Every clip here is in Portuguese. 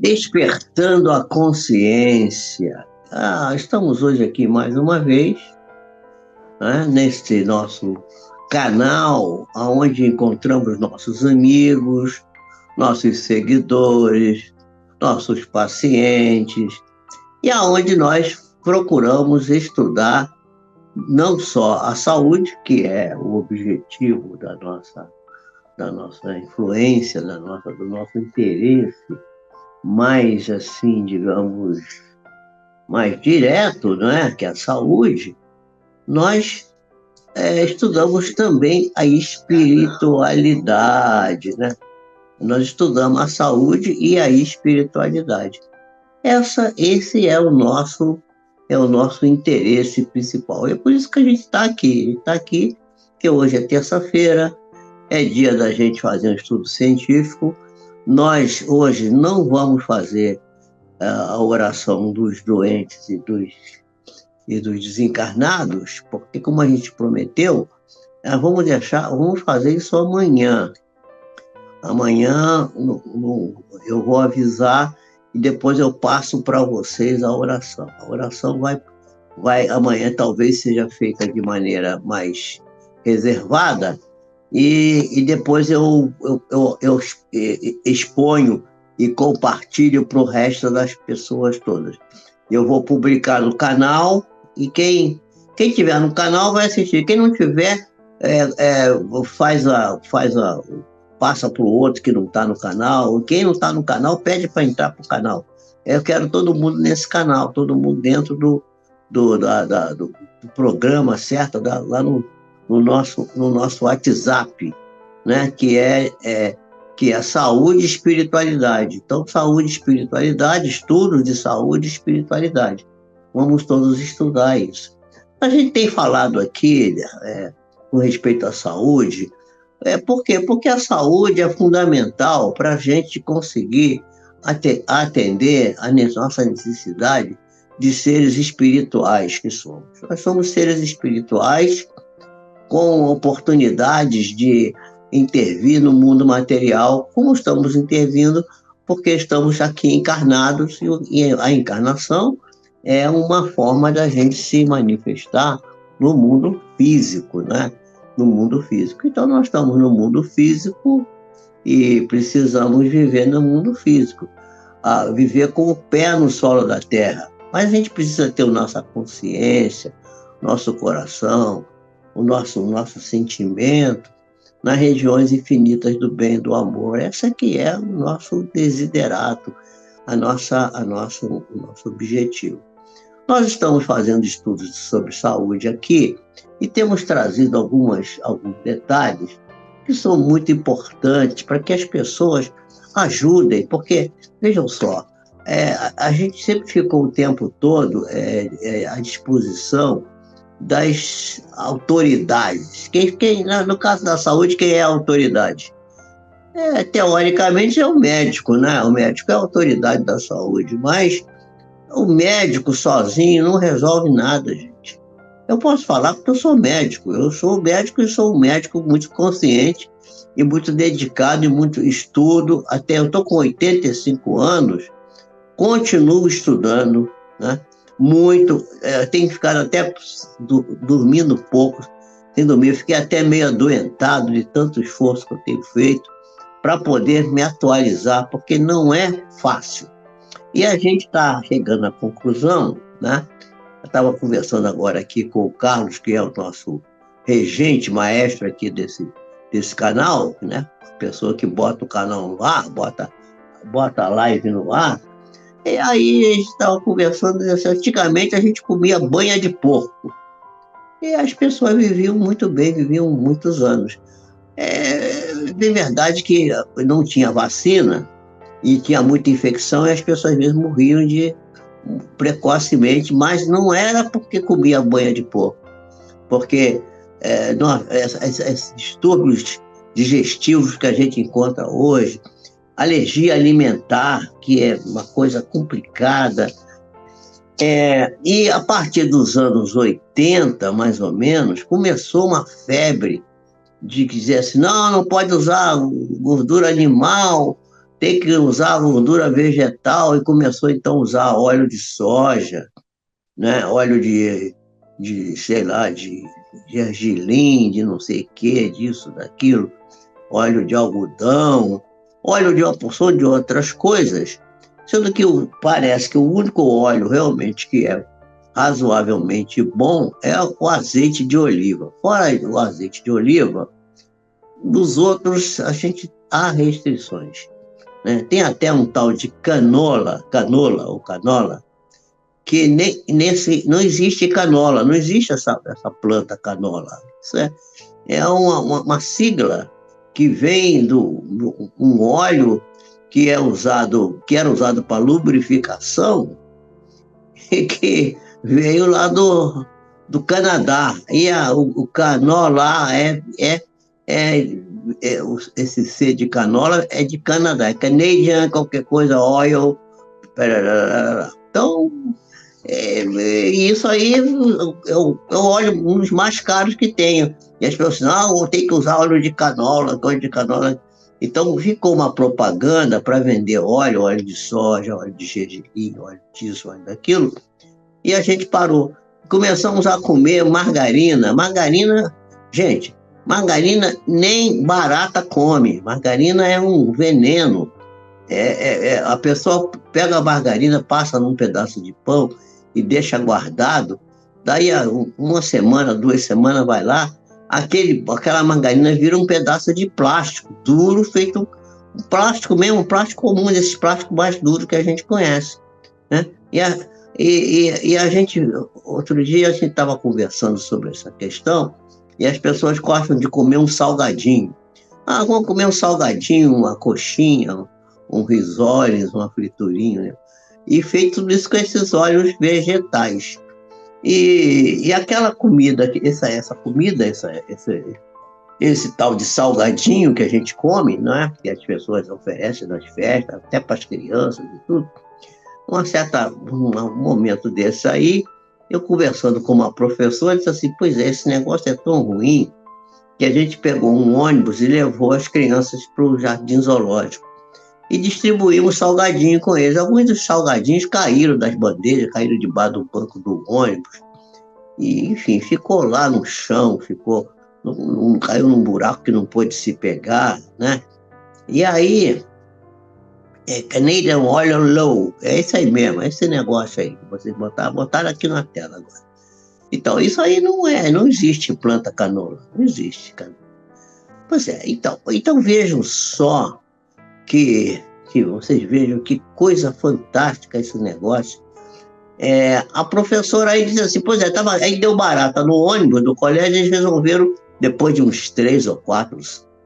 Despertando a consciência. Estamos hoje aqui mais uma vez, né, neste nosso canal, onde encontramos nossos amigos, nossos seguidores, nossos pacientes, e aonde nós procuramos estudar não só a saúde, que é o objetivo da nossa influência, do nosso interesse, mais assim, digamos, mais direto, não é? Que é a saúde, nós estudamos também a espiritualidade, né? Nós estudamos a saúde e a espiritualidade. Esse é o nosso interesse principal. É por isso que a gente está aqui. A gente está aqui, porque hoje é terça-feira, é dia da gente fazer um estudo científico. Nós hoje não vamos fazer a oração dos doentes e dos desencarnados, porque como a gente prometeu, vamos fazer isso amanhã. Amanhã eu vou avisar e depois eu passo para vocês a oração. A oração vai amanhã talvez seja feita de maneira mais reservada e depois eu exponho e compartilho para o resto das pessoas todas. Eu vou publicar no canal e quem tiver no canal vai assistir. Quem não tiver, passa para o outro que não está no canal. Quem não está no canal, pede para entrar para o canal. Eu quero todo mundo nesse canal, todo mundo dentro do programa, certo? Lá no nosso WhatsApp, né? Que é saúde e espiritualidade. Então, saúde e espiritualidade, estudos de saúde e espiritualidade. Vamos todos estudar isso. A gente tem falado aqui com respeito à saúde. Por quê? Porque a saúde é fundamental para a gente conseguir atender a nossa necessidade de seres espirituais que somos. Nós somos seres espirituais com oportunidades de intervir no mundo material, como estamos intervindo, porque estamos aqui encarnados e a encarnação é uma forma da gente se manifestar no mundo físico, né? No mundo físico. Então, nós estamos no mundo físico e precisamos viver no mundo físico, viver com o pé no solo da terra. Mas a gente precisa ter a nossa consciência, nosso coração, o nosso sentimento nas regiões infinitas do bem e do amor. Essa que é o nosso desiderato, o nosso objetivo. Nós estamos fazendo estudos sobre saúde aqui e temos trazido alguns detalhes que são muito importantes para que as pessoas ajudem, porque, vejam só, a gente sempre ficou o tempo todo à disposição das autoridades. No caso da saúde, quem é a autoridade? Teoricamente é o médico, né? O médico é a autoridade da saúde, mas o médico sozinho não resolve nada, gente. Eu posso falar porque eu sou médico. Eu sou médico e sou um médico muito consciente e muito dedicado e muito estudo. Até eu estou com 85 anos, continuo estudando, né? Muito. Tenho ficado até dormindo pouco, sem dormir. Eu fiquei até meio adoentado de tanto esforço que eu tenho feito para poder me atualizar, porque não é fácil. E a gente está chegando à conclusão, né? Eu estava conversando agora aqui com o Carlos, que é o nosso regente, maestro aqui desse canal, né? Pessoa que bota o canal no ar, bota a live no ar. E aí a gente estava conversando, assim, antigamente a gente comia banha de porco. E as pessoas viviam muito bem, viviam muitos anos. De verdade que não tinha vacina, e tinha muita infecção e as pessoas mesmo morriam precocemente, mas não era porque comia banha de porco, porque esses distúrbios digestivos que a gente encontra hoje, alergia alimentar, que é uma coisa complicada, e a partir dos anos 80, mais ou menos, começou uma febre de dizer assim, não pode usar gordura animal, tem que usar gordura vegetal e começou então a usar óleo de soja, né? Óleo sei lá, de gergelim, de não sei o que, disso, daquilo, óleo de algodão, óleo de uma porção de outras coisas, sendo que parece que o único óleo realmente que é razoavelmente bom é o azeite de oliva. Fora o azeite de oliva, dos outros a gente há restrições, né? Tem até um tal de canola, que não existe canola, não existe essa planta canola. Isso é uma sigla que vem do um óleo que era usado para lubrificação e que veio lá do Canadá. E o canola esse C de canola é de Canadá, é Canadian, qualquer coisa, oil. Então, isso aí eu olho um dos mais caros que tenho. E as pessoas não, tem que usar óleo de canola, óleo de canola. Então ficou uma propaganda para vender óleo de soja, óleo de gergelim, óleo disso, óleo daquilo. E a gente parou. Começamos a comer margarina. Gente, margarina nem barata come. Margarina é um veneno. A pessoa pega a margarina, passa num pedaço de pão e deixa guardado. Daí, uma semana, 2 semanas, vai lá, aquela margarina vira um pedaço de plástico, duro, feito um plástico mesmo, um plástico comum, desses plásticos mais duros que a gente conhece, né? E a gente, outro dia, a gente estava conversando sobre essa questão, e as pessoas gostam de comer um salgadinho. Ah, vamos comer um salgadinho, uma coxinha, um risoles, uma friturinha, né? E feito tudo isso com esses óleos vegetais. E aquela comida, esse tal de salgadinho que a gente come, né? Que as pessoas oferecem nas festas, até para as crianças e tudo. Um momento desse aí, eu conversando com uma professora, disse assim, pois é, esse negócio é tão ruim que a gente pegou um ônibus e levou as crianças para o Jardim Zoológico e distribuímos salgadinho com eles. Alguns dos salgadinhos caíram das bandejas, caíram debaixo do banco do ônibus. E, enfim, ficou lá no chão, caiu num buraco que não pôde se pegar, né? E aí, Canadian Oil Low, é isso aí mesmo, é esse negócio aí que vocês botaram aqui na tela agora. Então, isso aí não existe planta canola, não existe canola. Pois é, então vejam só que vocês vejam que coisa fantástica esse negócio. A professora aí disse assim, pois é, aí deu barata no ônibus do colégio, eles resolveram, depois de uns 3 ou 4,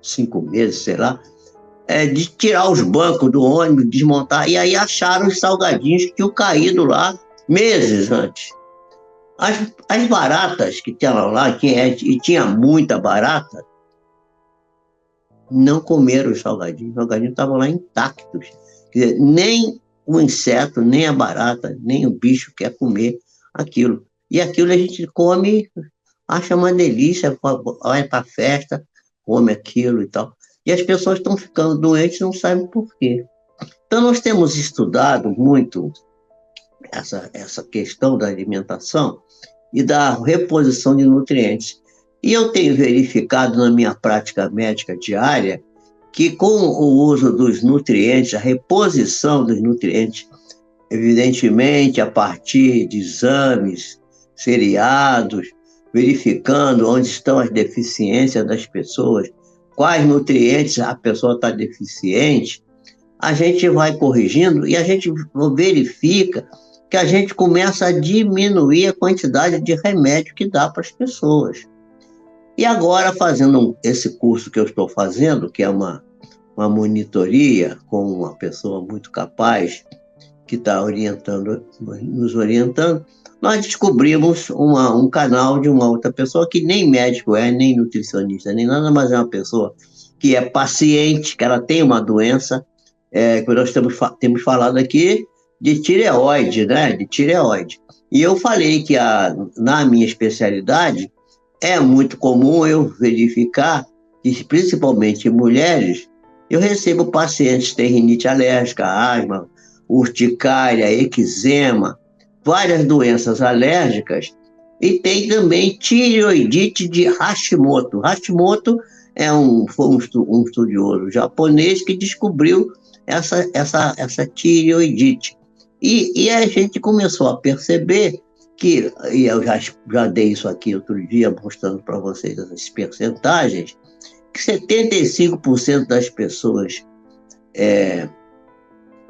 5 meses, sei lá, de tirar os bancos do ônibus, desmontar, e aí acharam os salgadinhos que tinham caído lá meses antes. As baratas que tinham lá, e tinha muita barata, não comeram os salgadinhos estavam lá intactos. Quer dizer, nem o inseto, nem a barata, nem o bicho quer comer aquilo. E aquilo a gente come, acha uma delícia, vai para a festa, come aquilo e tal. E as pessoas estão ficando doentes e não sabem por quê. Então, nós temos estudado muito essa questão da alimentação e da reposição de nutrientes. E eu tenho verificado na minha prática médica diária que com o uso dos nutrientes, a reposição dos nutrientes, evidentemente a partir de exames seriados, verificando onde estão as deficiências das pessoas, quais nutrientes a pessoa está deficiente, a gente vai corrigindo e a gente verifica que a gente começa a diminuir a quantidade de remédio que dá para as pessoas. E agora, fazendo esse curso que eu estou fazendo, que é uma monitoria com uma pessoa muito capaz, que está nos orientando, nós descobrimos um canal de uma outra pessoa que nem médico nem nutricionista, nem nada, mas é uma pessoa que é paciente, que ela tem uma doença, que nós temos falado aqui, de tireoide, né? De tireoide. E eu falei que na minha especialidade é muito comum eu verificar que, principalmente em mulheres, Eu recebo pacientes que têm rinite alérgica, asma, urticária, eczema, várias doenças alérgicas, e tem também tireoidite de Hashimoto. Hashimoto foi um estudioso japonês que descobriu essa tireoidite. E a gente começou a perceber que, e eu já dei isso aqui outro dia, mostrando para vocês essas percentagens, que 75% das pessoas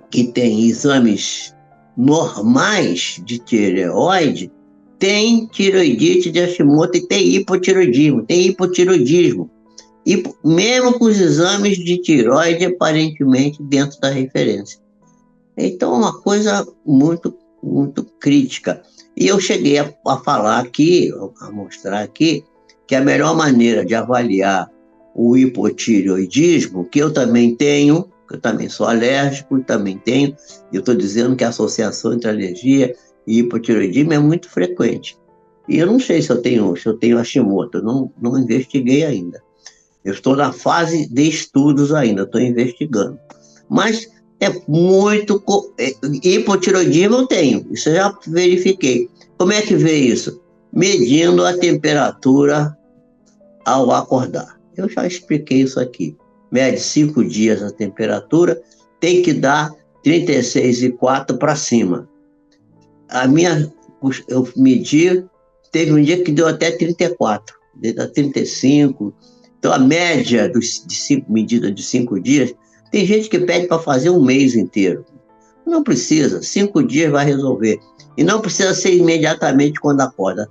que têm exames normais de tireoide têm tireoidite de Hashimoto e tem hipotireoidismo. E mesmo com os exames de tireoide aparentemente dentro da referência. Então, é uma coisa muito, muito crítica. E eu cheguei a falar aqui, a mostrar aqui, que a melhor maneira de avaliar o hipotireoidismo, que eu também tenho, eu também sou alérgico, também tenho, eu estou dizendo que a associação entre alergia e hipotireoidismo é muito frequente. E eu não sei se eu tenho Hashimoto, eu não investiguei ainda. Eu estou na fase de estudos ainda, estou investigando. Mas é muito... Hipotireoidismo eu tenho, isso eu já verifiquei. Como é que vê isso? Medindo a temperatura ao acordar. Eu já expliquei isso aqui. Mede 5 dias a temperatura, tem que dar 36,4 para cima. Eu medi, teve um dia que deu até 34, deu 35. Então, a média medida de 5 dias, tem gente que pede para fazer um mês inteiro. Não precisa, 5 dias vai resolver. E não precisa ser imediatamente quando acorda.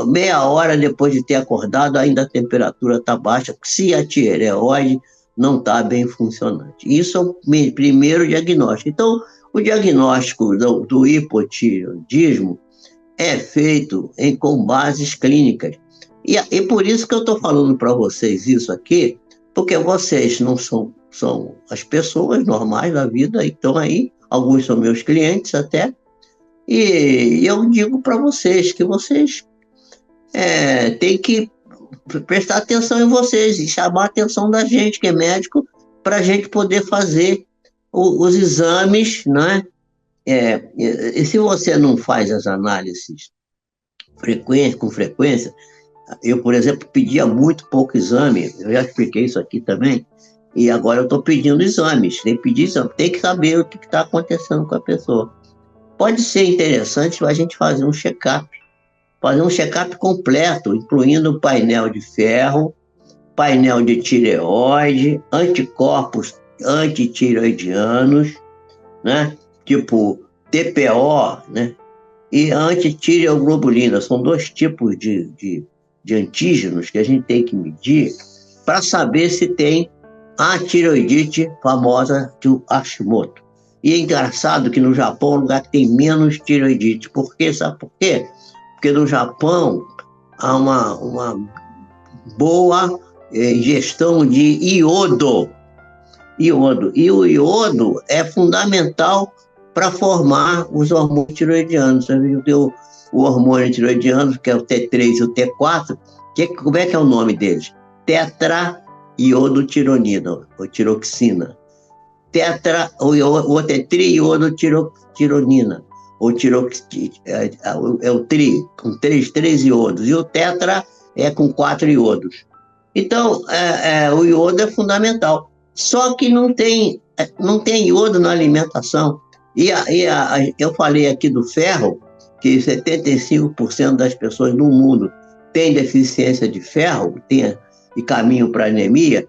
Meia hora depois de ter acordado, ainda a temperatura está baixa, se a tireoide não está bem funcionante. Isso é o primeiro diagnóstico. Então, o diagnóstico do hipotireoidismo é feito com bases clínicas. E por isso que eu estou falando para vocês isso aqui, porque vocês não são as pessoas normais da vida, então aí, alguns são meus clientes até, e eu digo para vocês que vocês têm que prestar atenção em vocês e chamar a atenção da gente, que é médico, para a gente poder fazer os exames, né? E se você não faz as análises com frequência, eu, por exemplo, pedia muito pouco exame, eu já expliquei isso aqui também, e agora eu estou pedindo exames, tem que pedir exame, tem que saber o que está acontecendo com a pessoa. Pode ser interessante a gente fazer um check-up completo, incluindo painel de ferro, painel de tireoide, anticorpos antitireoidianos, né? Tipo TPO, né? E antitireoglobulina. São 2 tipos de antígenos que a gente tem que medir para saber se tem a tireoidite famosa de Hashimoto. E é engraçado que no Japão é um lugar que tem menos tireoidite. Por quê? Sabe por quê? Porque no Japão há uma boa ingestão de iodo. E o iodo é fundamental para formar os hormônios tireoidianos. Você viu que o hormônio tireoidiano, que é o T3 e o T4, como é que é o nome deles? Tetraiodotironina, ou tiroxina. O outro é triiodotironina, ou é o tri, com 3 iodos, e o tetra é com 4 iodos. Então, o iodo é fundamental. Só que não tem iodo na alimentação. Eu falei aqui do ferro, que 75% das pessoas no mundo têm deficiência de ferro e caminham para anemia.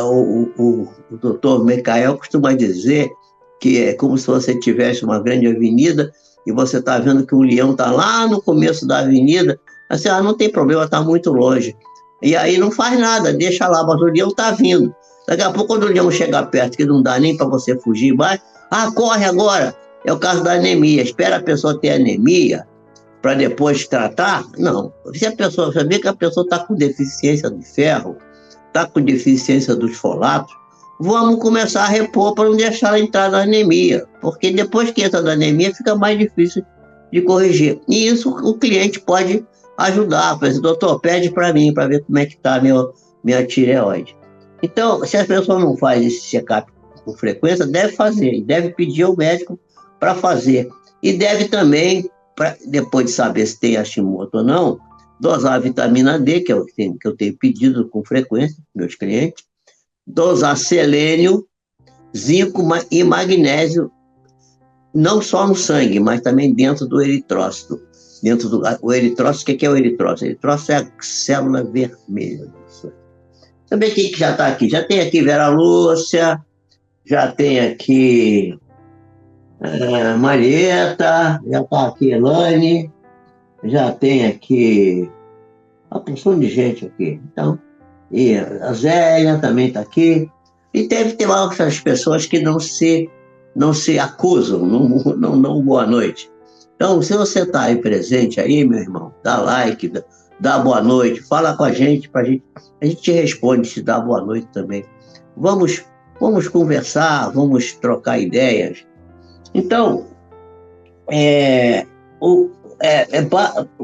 O doutor Michael costuma dizer que é como se você tivesse uma grande avenida e você está vendo que o leão está lá no começo da avenida, assim, não tem problema, está muito longe. E aí não faz nada, deixa lá, mas o leão está vindo. Daqui a pouco, quando o leão chegar perto, que não dá nem para você fugir mais, corre agora. É o caso da anemia. Espera a pessoa ter anemia para depois tratar? Não. Se a pessoa saber que a pessoa está com deficiência de ferro, está com deficiência dos folatos, vamos começar a repor para não deixar ela entrar na anemia. Porque depois que entra na anemia, fica mais difícil de corrigir. E isso o cliente pode ajudar. Por exemplo, doutor, pede para mim, para ver como é que está a minha tireoide. Então, se a pessoa não faz esse check-up com frequência, deve fazer, deve pedir ao médico para fazer. E deve também, depois de saber se tem Hashimoto ou não, dosar a vitamina D, que eu tenho pedido com frequência, meus clientes, dosar selênio, zinco e magnésio, não só no sangue, mas também dentro do eritrócito. O eritrócito, o que é o eritrócito? O eritrócito é a célula vermelha. Também quem que já está aqui? Já tem aqui Vera Lúcia, já tem aqui Marieta, já está aqui Elane, já tem aqui uma porção de gente aqui. Então, e a Zélia também está aqui. E deve ter outras pessoas que não se acusam, não boa noite. Então, se você está aí presente aí, meu irmão, dá like, dá boa noite, fala com a gente, a gente te responde, te dá boa noite também. Vamos conversar, vamos trocar ideias. Então,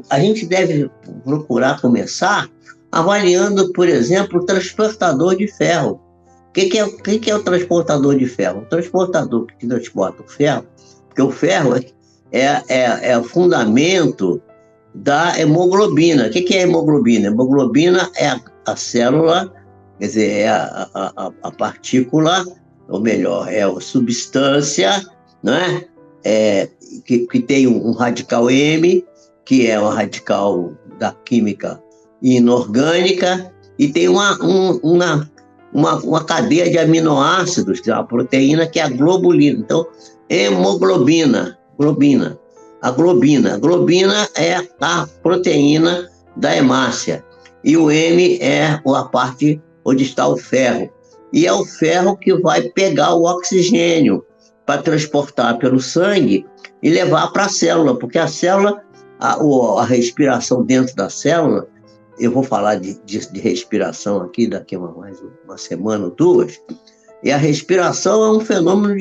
a gente deve procurar começar avaliando, por exemplo, o transportador de ferro. O que é o transportador de ferro? O transportador que transporta o ferro, porque o ferro é o fundamento da hemoglobina. O que é a hemoglobina? A hemoglobina é a célula, quer dizer, é a partícula, ou melhor, é a substância, né? Que tem um radical M, que é um radical da química inorgânica, e tem uma cadeia de aminoácidos, que é uma proteína, que é a globulina. Então, hemoglobina, globina. A globina é a proteína da hemácia. E o M é a parte onde está o ferro. E é o ferro que vai pegar o oxigênio para transportar pelo sangue e levar para a célula, porque a célula, a respiração dentro da célula, eu vou falar de respiração aqui daqui mais uma semana ou duas, e a respiração é um fenômeno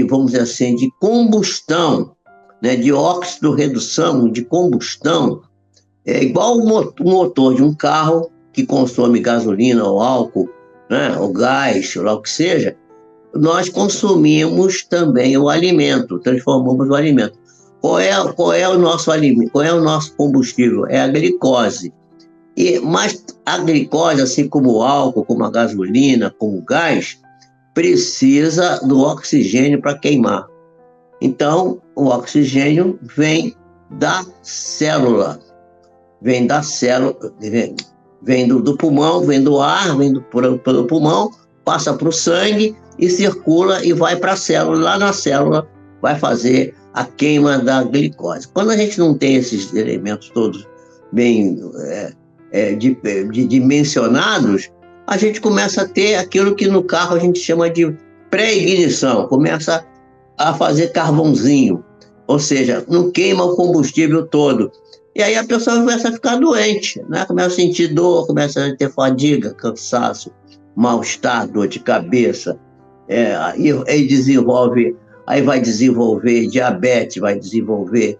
vamos dizer assim, de combustão, né, de óxido-redução, de combustão. É igual o motor de um carro que consome gasolina ou álcool, né, ou gás, ou lá o que seja. Nós consumimos também o alimento, transformamos o alimento. Qual é o nosso alimento? Qual é o nosso combustível? É a glicose. Mas a glicose, assim como o álcool, como a gasolina, como o gás, precisa do oxigênio para queimar. Então, o oxigênio vem da célula. Vem do pulmão, vem do ar, pelo pulmão, passa para o sangue e circula e vai para a célula. Lá na célula vai fazer a queima da glicose. Quando a gente não tem esses elementos todos bem dimensionados, a gente começa a ter aquilo que no carro a gente chama de pré-ignição, começa a fazer carvãozinho, ou seja, não queima o combustível todo. E aí a pessoa começa a ficar doente, né? Começa a sentir dor, começa a ter fadiga, cansaço, mal-estar, dor de cabeça, aí vai desenvolver diabetes, vai desenvolver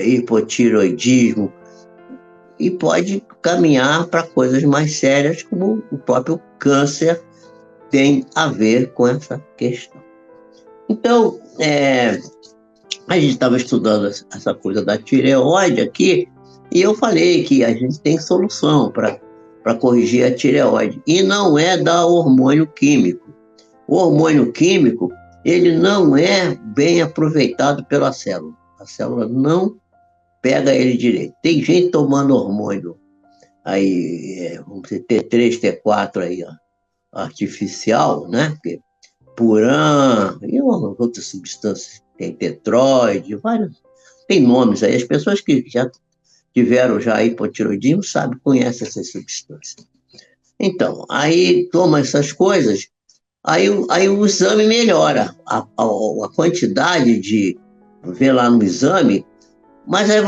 hipotiroidismo, e pode caminhar para coisas mais sérias, como o próprio câncer tem a ver com essa questão. Então, a gente estava estudando essa coisa da tireoide aqui, e eu falei que a gente tem solução para corrigir a tireoide, e não é dar hormônio químico. O hormônio químico, ele não é bem aproveitado pela célula. A célula não pega ele direito. Tem gente tomando hormônio aí, vamos dizer, T3, T4 aí, ó, artificial, né? Puran e outras substâncias, tem tetróide, vários, tem nomes aí. As pessoas que já tiveram já hipotiroidismo conhecem essas substâncias. Então, aí toma essas coisas, aí o exame melhora, a quantidade de ver lá no exame, mas aí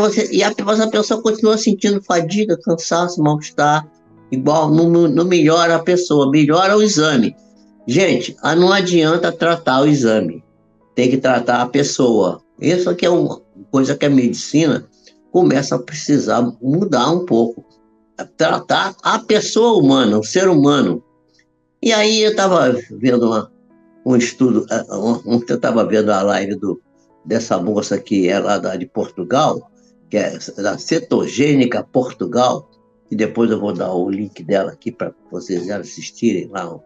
a pessoa continua sentindo fadiga, cansaço, mal-estar, igual, não melhora a pessoa, melhora o exame. Gente, não adianta tratar o exame, tem que tratar a pessoa. Isso aqui é uma coisa que a medicina começa a precisar mudar um pouco. tratar a pessoa humana, o ser humano. E aí eu estava vendo um estudo, eu estava vendo a live dessa moça que é lá de Portugal, que é da Cetogênica Portugal, e depois eu vou dar o link dela aqui para vocês assistirem lá o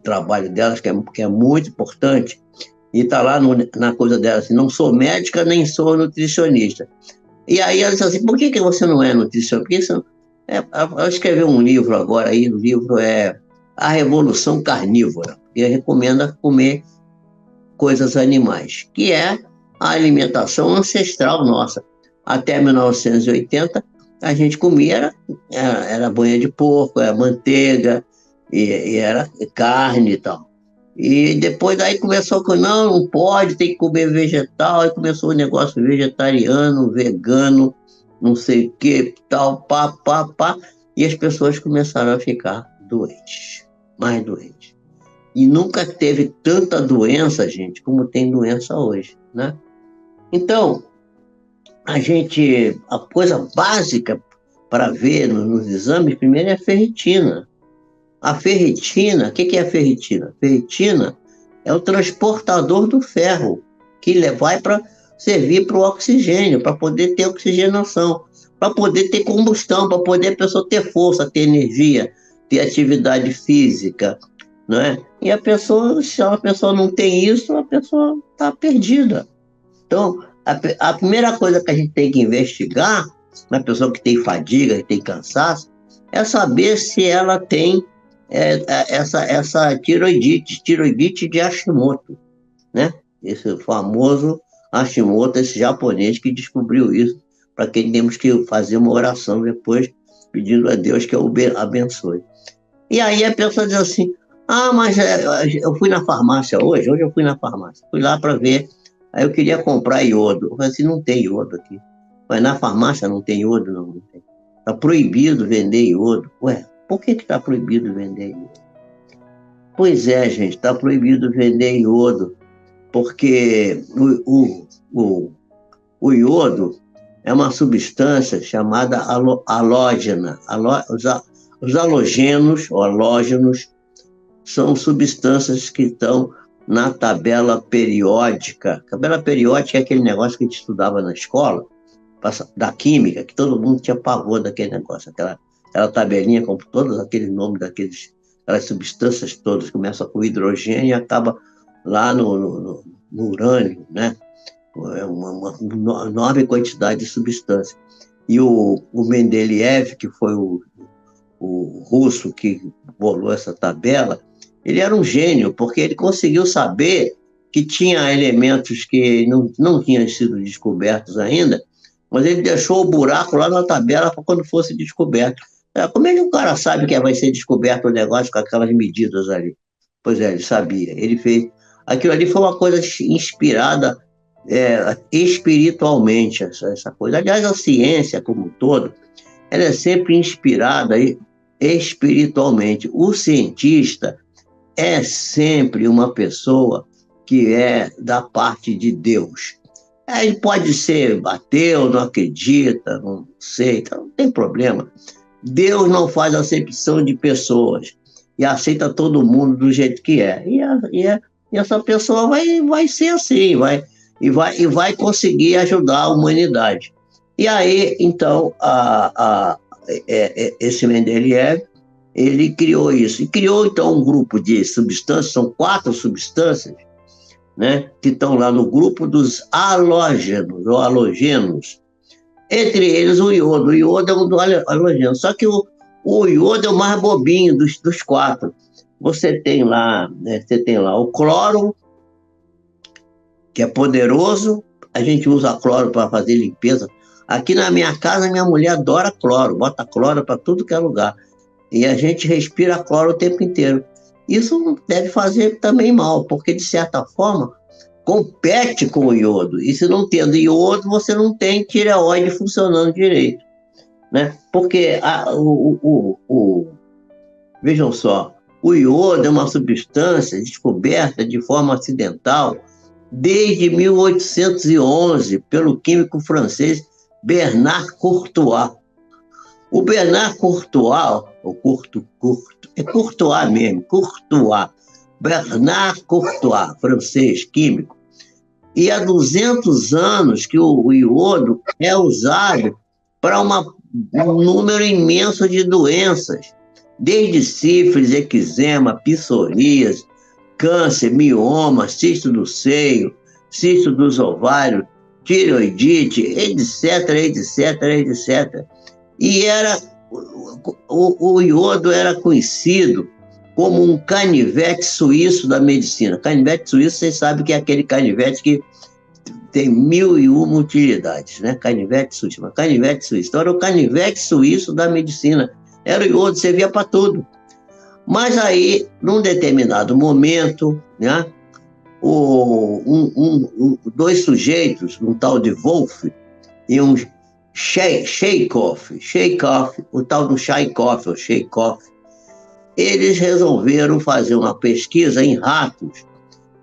trabalho delas, que é muito importante, e está lá na coisa dela, assim, não sou médica nem sou nutricionista. E aí ela disse assim, por que você não é nutricionista? Por que você não... ela escreveu um livro agora aí, o livro é A Revolução Carnívora, que recomenda comer coisas animais, que é a alimentação ancestral nossa. Até 1980, a gente comia, era banha de porco, era manteiga, e era carne e tal. E depois daí começou com, não pode, tem que comer vegetal, aí começou o negócio vegetariano, vegano, não sei o que, tal, pá, pá, pá, e as pessoas começaram a ficar doentes, mais doentes. E nunca teve tanta doença, gente, como tem doença hoje, né? Então, a coisa básica para ver nos exames, primeiro é a ferritina. A ferritina, o que é a ferritina? A ferritina é o transportador do ferro, que vai para servir para o oxigênio, para poder ter oxigenação, para poder ter combustão, para poder a pessoa ter força, ter energia, ter atividade física, não é? E a pessoa, se a pessoa não tem isso, a pessoa está perdida. Então, a primeira coisa que a gente tem que investigar na pessoa que tem fadiga, que tem cansaço, é saber se ela tem essa tiroidite de Hashimoto, né? Esse famoso Hashimoto, esse japonês que descobriu isso, para quem temos que fazer uma oração depois, pedindo a Deus que o abençoe. E aí a pessoa diz assim, mas eu fui na farmácia hoje eu fui na farmácia, fui lá para ver, aí eu queria comprar iodo. Eu falei assim, não tem iodo aqui. Mas na farmácia não tem iodo? Não, não tem. Está proibido vender iodo. Ué, por que está proibido vender iodo? Pois é, gente, está proibido vender iodo, porque o iodo é uma substância chamada halógena. Os halogênios, ou halógenos, são substâncias que estão na tabela periódica. Tabela periódica é aquele negócio que a gente estudava na escola, da química, que todo mundo tinha pavor daquele negócio, aquela tabelinha com todos aqueles nomes aquelas substâncias todas, começa com hidrogênio e acaba lá no urânio, né? É uma enorme quantidade de substâncias. E o Mendeleev, que foi o russo que bolou essa tabela, ele era um gênio, porque ele conseguiu saber que tinha elementos que não tinham sido descobertos ainda, mas ele deixou o buraco lá na tabela para quando fosse descoberto. Como é que o cara sabe que vai ser descoberto o negócio com aquelas medidas ali? Pois é, ele sabia. Ele fez. Aquilo ali foi uma coisa inspirada espiritualmente, essa coisa. Aliás, a ciência como um todo, ela é sempre inspirada espiritualmente. O cientista é sempre uma pessoa que é da parte de Deus. Ele pode ser ateu, não acredita, não sei, então não tem problema. Deus não faz acepção de pessoas e aceita todo mundo do jeito que é. E essa pessoa vai ser assim, vai conseguir ajudar a humanidade. E aí, então, esse Mendeleev, ele criou isso. E criou, então, um grupo de substâncias, são 4 substâncias, né, que estão lá no grupo dos halógenos, ou halogenos. Entre eles, o iodo. O iodo é um dos halogênios. Só que o iodo é o mais bobinho dos 4. Você tem lá o cloro, que é poderoso. A gente usa cloro para fazer limpeza. Aqui na minha casa, minha mulher adora cloro, bota cloro para tudo que é lugar. E a gente respira cloro o tempo inteiro. Isso deve fazer também mal, porque, de certa forma, compete com o iodo. E se não tendo iodo, você não tem tireoide funcionando direito, né? Porque vejam só, o iodo é uma substância descoberta de forma acidental desde 1811 pelo químico francês Bernard Courtois. O Bernard Courtois, é Courtois mesmo, Courtois, Bernard Courtois, francês, químico, e há 200 anos que o iodo é usado para um número imenso de doenças, desde sífilis, eczema, psoríase, câncer, mioma, cisto do seio, cisto dos ovários, tireoidite, etc, etc, etc. E o iodo era conhecido como um canivete suíço da medicina. Canivete suíço, vocês sabem que é aquele canivete que tem 1001 utilidades, né? Canivete suíço. Mas canivete suíço. Então, era o canivete suíço da medicina. Era o iodo, servia para tudo. Mas aí, num determinado momento, né? Dois sujeitos, um tal de Wolff e um Chekhov, o tal do Chekhov, eles resolveram fazer uma pesquisa em ratos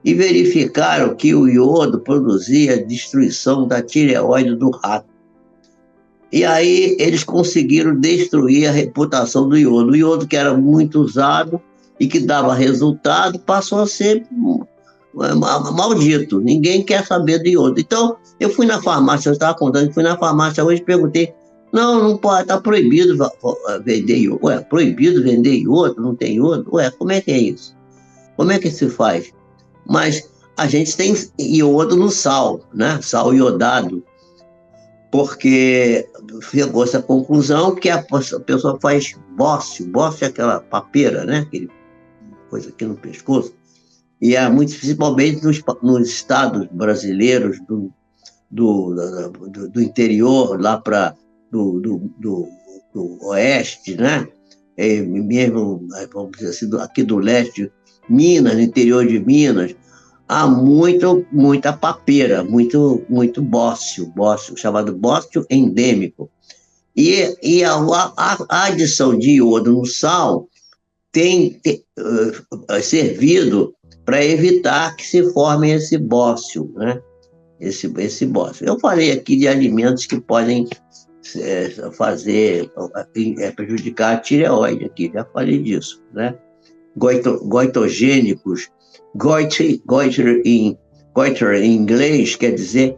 e verificaram que o iodo produzia destruição da tireoide do rato. E aí eles conseguiram destruir a reputação do iodo. O iodo, que era muito usado e que dava resultado, passou a ser maldito. Ninguém quer saber do iodo. Então, eu fui na farmácia, eu estava contando que fui na farmácia hoje e perguntei, não pode, está proibido vender iodo. Ué, proibido vender iodo? Não tem iodo? Ué, como é que é isso? Como é que se faz? Mas a gente tem iodo no sal, né? Sal iodado, porque chegou essa conclusão que a pessoa faz bócio é aquela papeira, né? Aquele coisa aqui no pescoço, e é muito, principalmente nos estados brasileiros do interior, lá para do oeste, né? Mesmo, vamos dizer assim, aqui do leste, Minas, no interior de Minas, há muita papeira, muito bócio, chamado bócio endêmico. E a adição de iodo no sal tem servido para evitar que se forme esse bócio, né? Esse bócio. Eu falei aqui de alimentos que podem prejudicar a tireoide aqui, já falei disso, né? Goitogênicos, goiter em inglês quer dizer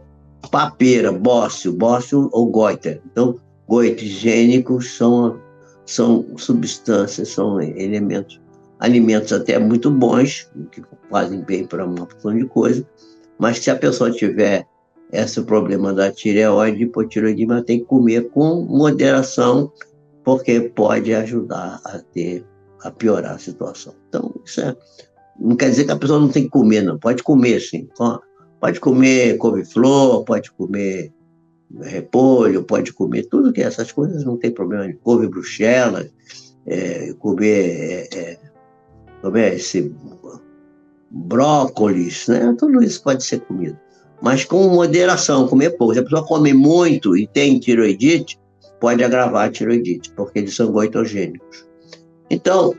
papeira, bócio ou goiter. Então, goitigênicos são substâncias, são alimentos até muito bons, que fazem bem para uma porção de coisa, mas se a pessoa tiver esse problema da tireoide, hipotireoidismo, tem que comer com moderação, porque pode ajudar a piorar a situação. Então, isso não quer dizer que a pessoa não tem que comer, não. Pode comer, sim. Pode comer couve-flor, pode comer repolho, pode comer tudo que essas coisas, não tem problema. Couve bruxelas, comer esse brócolis, né? Tudo isso pode ser comido. Mas com moderação, comer pouco. Se a pessoa come muito e tem tireoidite, pode agravar a tireoidite, porque eles são goitogênicos. Então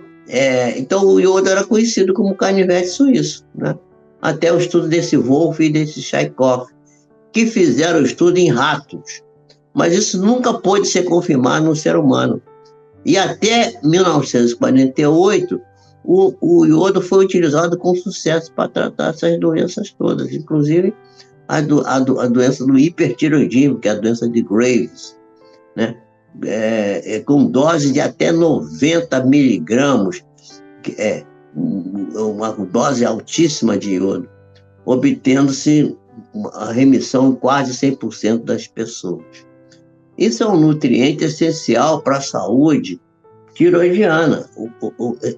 o iodo era conhecido como canivete suíço, né? Até o estudo desse Wolff e desse Chekhov, que fizeram o estudo em ratos. Mas isso nunca pôde ser confirmado no ser humano. E até 1948, o iodo foi utilizado com sucesso para tratar essas doenças todas, inclusive a doença do hipertireoidismo, que é a doença de Graves, né? Com dose de até 90 miligramas, que é uma dose altíssima de iodo, obtendo-se a remissão em quase 100% das pessoas. Isso é um nutriente essencial para a saúde tiroidiana,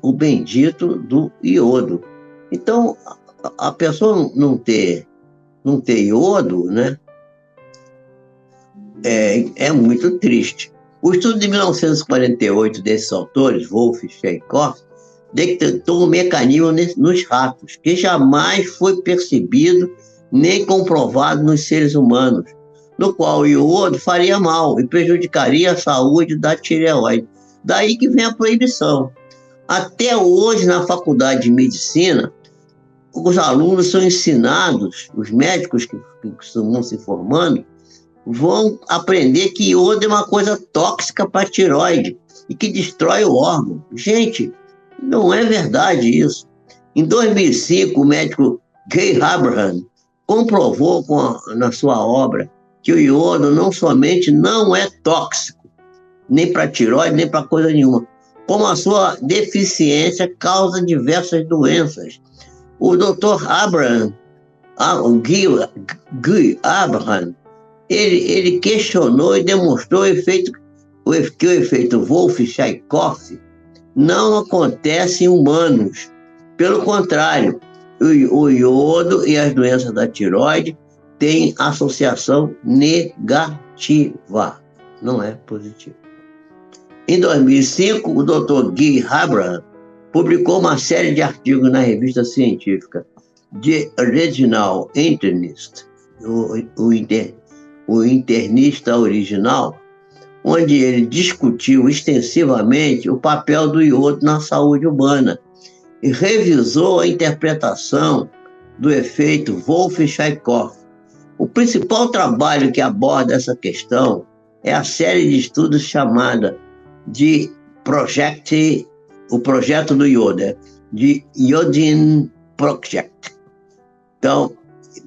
o bendito do iodo. Então, a pessoa não ter iodo, né, é muito triste. O estudo de 1948 desses autores, Wolff e Chekhov, detectou um mecanismo nos ratos, que jamais foi percebido nem comprovado nos seres humanos, no qual o iodo faria mal e prejudicaria a saúde da tireoide. Daí que vem a proibição. Até hoje, na faculdade de medicina, os alunos são ensinados, os médicos que estão se formando, vão aprender que iodo é uma coisa tóxica para a tireoide e que destrói o órgão. Gente, não é verdade isso. Em 2005, o médico Gay Abraham comprovou na sua obra que o iodo não somente não é tóxico, nem para tireoide, nem para coisa nenhuma, como a sua deficiência causa diversas doenças. O Dr. Abraham, Guy Abraham, ele questionou e demonstrou que o efeito Wolff-Chaikoff não acontece em humanos. Pelo contrário, o iodo e as doenças da tireoide têm associação negativa, não é positiva. Em 2005, o Dr. Guy Abraham publicou uma série de artigos na revista científica The Original Internist, o internista original, onde ele discutiu extensivamente o papel do iodo na saúde humana e revisou a interpretação do efeito Wolff-Chaikoff. O principal trabalho que aborda essa questão é a série de estudos chamada de o projeto do iodo, de Iodine Project. Então,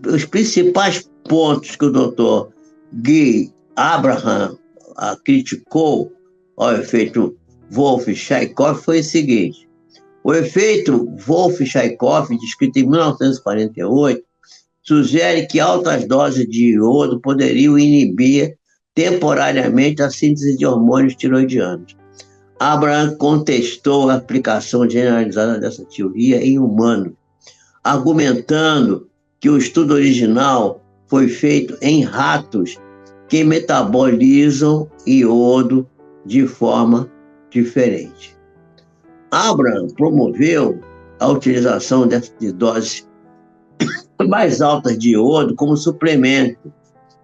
os principais pontos que o Dr. Guy Abraham criticou ao efeito Wolff-Chaikoff foi o seguinte: o efeito Wolff-Chaikoff, descrito em 1948, sugere que altas doses de iodo poderiam inibir temporariamente a síntese de hormônios tiroidianos. Abraham contestou a aplicação generalizada dessa teoria em humanos, argumentando que o estudo original foi feito em ratos que metabolizam iodo de forma diferente. Abraham promoveu a utilização de doses mais altas de iodo como suplemento,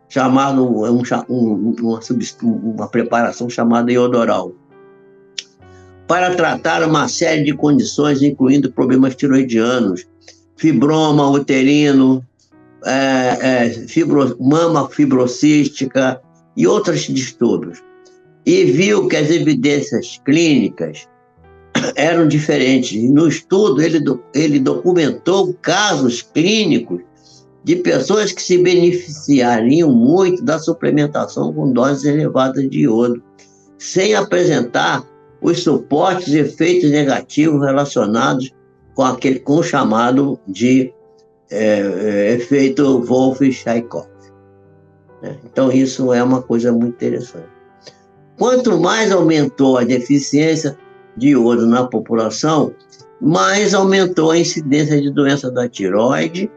chamado uma preparação chamada iodoral, para tratar uma série de condições, incluindo problemas tiroidianos, fibroma uterino, mama fibrocística e outros distúrbios. E viu que as evidências clínicas eram diferentes. E no estudo, ele documentou casos clínicos de pessoas que se beneficiariam muito da suplementação com doses elevadas de iodo, sem apresentar os suportes efeitos negativos relacionados com o chamado de efeito Wolff-Chaikoff. Então, isso é uma coisa muito interessante. Quanto mais aumentou a deficiência de iodo na população, mais aumentou a incidência de doença da tireoide,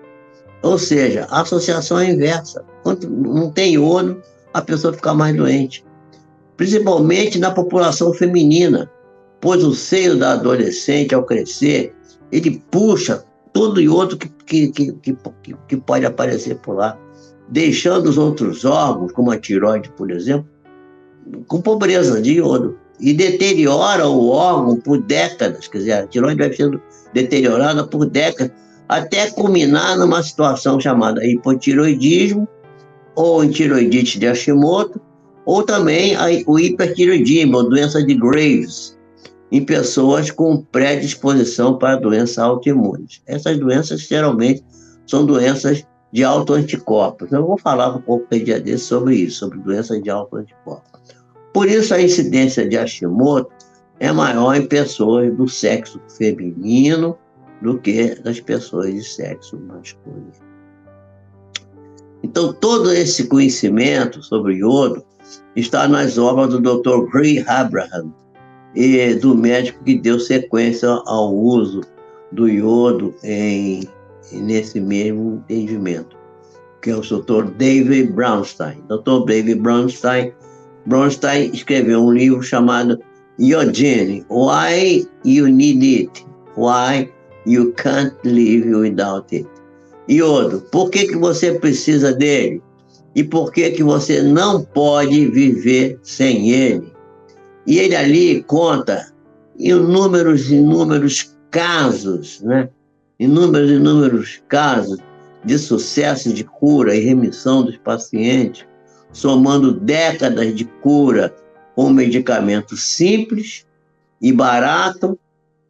ou seja, a associação é inversa. Quanto não tem iodo, a pessoa fica mais doente. Principalmente na população feminina, pois o seio da adolescente, ao crescer, ele puxa todo iodo que pode aparecer por lá, deixando os outros órgãos, como a tireoide, por exemplo, com pobreza de iodo. E deteriora o órgão por décadas, quer dizer, a tireoide vai sendo deteriorada por décadas, até culminar numa situação chamada hipotireoidismo, ou tireoidite de Hashimoto, ou também o hipertireoidismo, ou doença de Graves, em pessoas com predisposição para doenças autoimunes. Essas doenças, geralmente, são doenças de autoanticorpos. Eu vou falar um pouco no dia desse sobre isso, sobre doenças de autoanticorpos. Por isso, a incidência de Hashimoto é maior em pessoas do sexo feminino do que nas pessoas de sexo masculino. Então, todo esse conhecimento sobre iodo está nas obras do Dr. Guy Abraham e do médico que deu sequência ao uso do iodo nesse mesmo entendimento, que é o Dr. David Bronstein. Dr. David Bronstein escreveu um livro chamado Iodine, Why You Need It, Why You Can't Live Without It. Iodo, por que você precisa dele? E por que você não pode viver sem ele? E ele ali conta inúmeros casos, né? Inúmeros casos de sucesso de cura e remissão dos pacientes somando décadas de cura com um medicamento simples e barato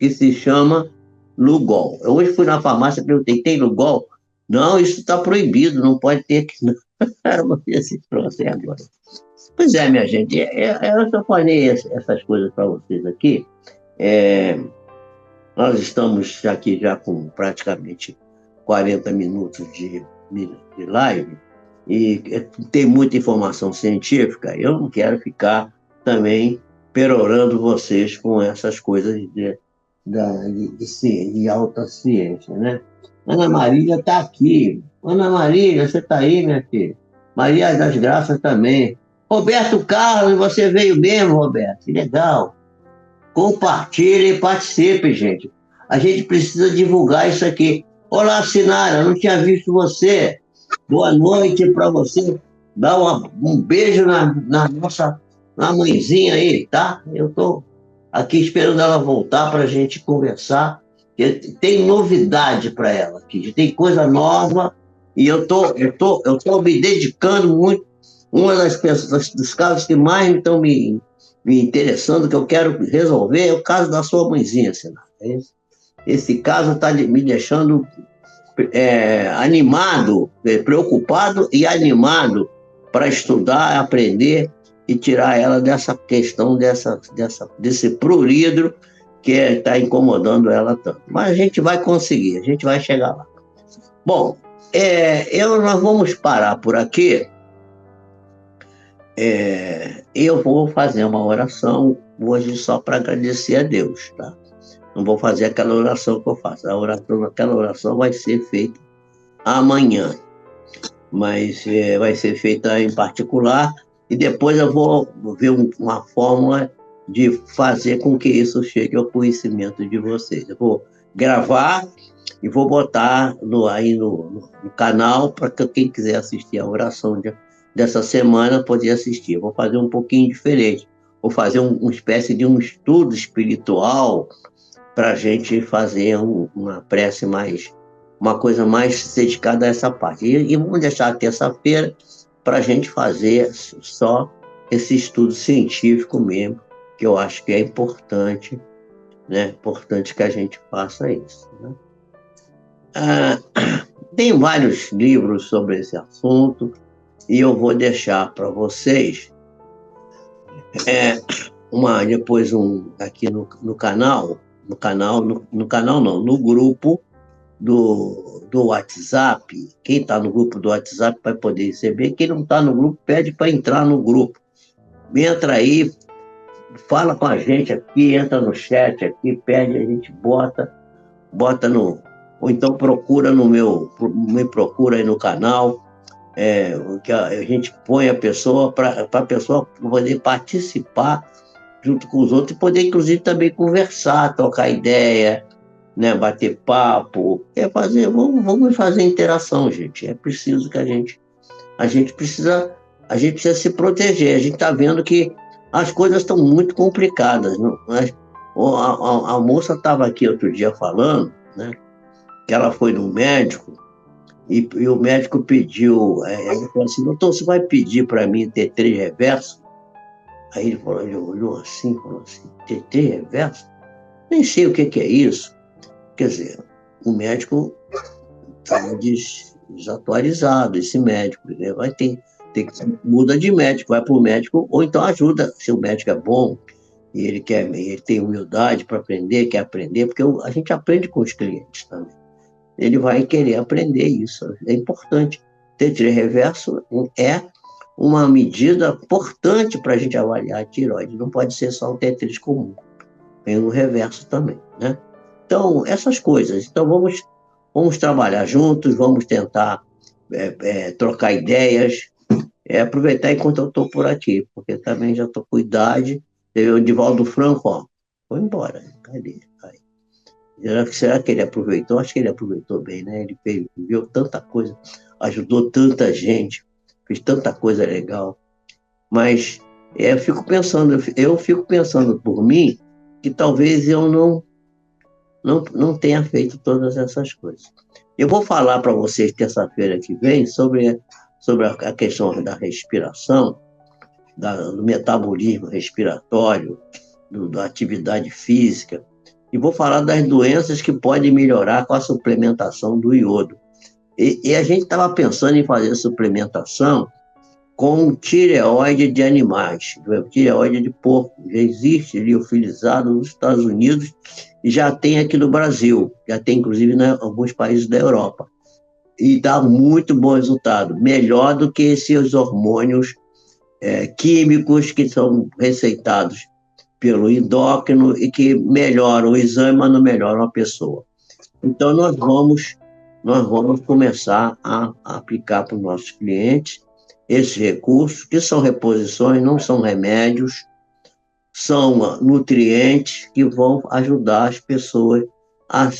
que se chama Lugol. Eu hoje fui na farmácia e perguntei, tem Lugol? Não, isso está proibido, não pode ter aqui. Não. Eu vi esse troço aí agora. Pois é, minha gente, eu só falei essas coisas para vocês aqui. É, nós estamos aqui já com praticamente 40 minutos de live e tem muita informação científica. Eu não quero ficar também perorando vocês com essas coisas de alta ciência, né? Ana Marília está aqui. Ana Marília, você está aí, minha filha? Maria das Graças também. Roberto Carlos, você veio mesmo, Roberto? Que legal. Compartilhe e participe, gente. A gente precisa divulgar isso aqui. Olá, Sinara, não tinha visto você. Boa noite para você. Dá um beijo na nossa na mãezinha aí, tá? Eu estou aqui esperando ela voltar para a gente conversar. Tem novidade para ela aqui, tem coisa nova e eu tô me dedicando muito. Uma das pessoas, dos casos que mais estão me interessando, que eu quero resolver, é o caso da sua mãezinha, Senado. Esse caso está me deixando animado, preocupado e animado para estudar, aprender e tirar ela dessa questão, desse prurido que está incomodando ela tanto. Mas a gente vai conseguir, a gente vai chegar lá. Bom, nós vamos parar por aqui. Eu vou fazer uma oração hoje só para agradecer a Deus, tá? Não vou fazer aquela oração que eu faço. Aquela oração vai ser feita amanhã, mas vai ser feita em particular e depois eu vou ver uma fórmula de fazer com que isso chegue ao conhecimento de vocês. Eu vou gravar e vou botar aí no canal para que quem quiser assistir a oração dessa semana poder assistir. Eu vou fazer um pouquinho diferente. Vou fazer uma espécie de um estudo espiritual para a gente fazer uma prece uma coisa mais dedicada a essa parte. E vamos deixar a terça-feira para a gente fazer só esse estudo científico mesmo, que eu acho que é importante, né? Importante que a gente faça isso, né? Tem vários livros sobre esse assunto e eu vou deixar para vocês depois aqui no canal não, no grupo do WhatsApp. Quem está no grupo do WhatsApp vai poder receber. Quem não está no grupo, pede para entrar no grupo. Entra aí, fala com a gente aqui, entra no chat aqui, pede, a gente bota ou então me procura aí no canal, que a gente põe a pessoa para a pessoa poder participar junto com os outros e poder, inclusive, também conversar, trocar ideia, né, bater papo, vamos fazer interação, gente. É preciso que a gente precisa se proteger. A gente está vendo que as coisas estão muito complicadas. Não? A moça estava aqui outro dia falando, né, que ela foi no médico e o médico pediu, ele falou assim, doutor, você vai pedir para mim T3 reverso? Aí ele olhou assim, falou assim, T3 reverso? Nem sei o que é isso. Quer dizer, o médico está desatualizado, esse médico, né? Muda de médico, vai para o médico, ou então ajuda, se o médico é bom, e ele tem humildade para aprender, quer aprender, porque a gente aprende com os clientes também. Ele vai querer aprender isso, é importante. T3 reverso é uma medida importante para a gente avaliar a tireoide, não pode ser só o T3 comum, tem o reverso também, né? Então, essas coisas. Então, vamos trabalhar juntos, vamos tentar trocar ideias, aproveitar enquanto eu estou por aqui, porque também já estou com idade. O Divaldo Franco, ó, foi embora. Cadê? Será que ele aproveitou? Acho que ele aproveitou bem, né? Ele viu tanta coisa, ajudou tanta gente, fez tanta coisa legal. Mas eu fico pensando por mim que talvez eu não tenha feito todas essas coisas. Eu vou falar para vocês terça-feira que vem sobre sobre a questão da respiração, do metabolismo respiratório, da atividade física, e vou falar das doenças que podem melhorar com a suplementação do iodo. E a gente estava pensando em fazer suplementação com tireoide de animais, tireoide de porco. Já existe liofilizado nos Estados Unidos e já tem aqui no Brasil, já tem inclusive em alguns países da Europa. E dá muito bom resultado, melhor do que esses hormônios químicos que são receitados pelo endócrino e que melhoram o exame, mas não melhoram a pessoa. Então, nós vamos começar a aplicar para os nossos clientes esses recursos, que são reposições, não são remédios, são nutrientes que vão ajudar as pessoas a